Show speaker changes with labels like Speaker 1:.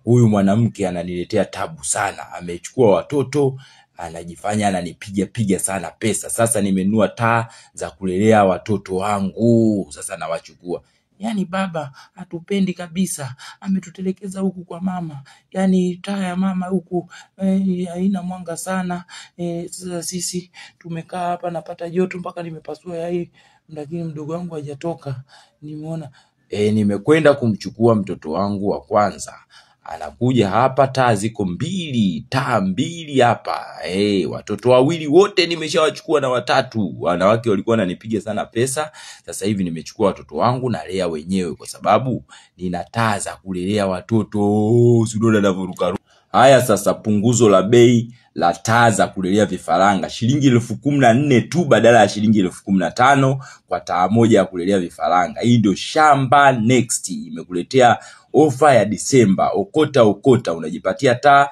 Speaker 1: huyu mwanamke ananiletea tabu sana. Amechukua watoto, anajifanya ananipiga sana pesa. Sasa nimenunua taa za kulelea watoto wangu. Sasa nawachukua. Yani baba hatupendi kabisa. Ametutelekeza huku kwa mama. Yani taa ya mama huku haina mwanga sana. Sasa sisi tumekaa hapa napata joto mpaka nimepasua ya hii. Lakini mdogo wangu hajatoka. Nimeona nimekwenda kumchukua mtoto wangu wa kwanza. Anakuja hapa, taa ziko taa mbili hapa. Watoto wawili wote nimeshawachukua na watatu. Wanawake walikuwa wananipiga sana pesa. Sasa hivi nimechukua watoto wangu na lea wenyewe kwa sababu nina taa za kulelea watoto. Usiona navyoruka. Haya sasa punguzo la bei la taa za kulelea vifaranga. Shilingi 14,000 tu badala ya shilingi 15,000 kwa taa moja ya kulelea vifaranga. Hii ndio Shamba Next imekuletea ofa ya Disemba. Okota unajipatia taa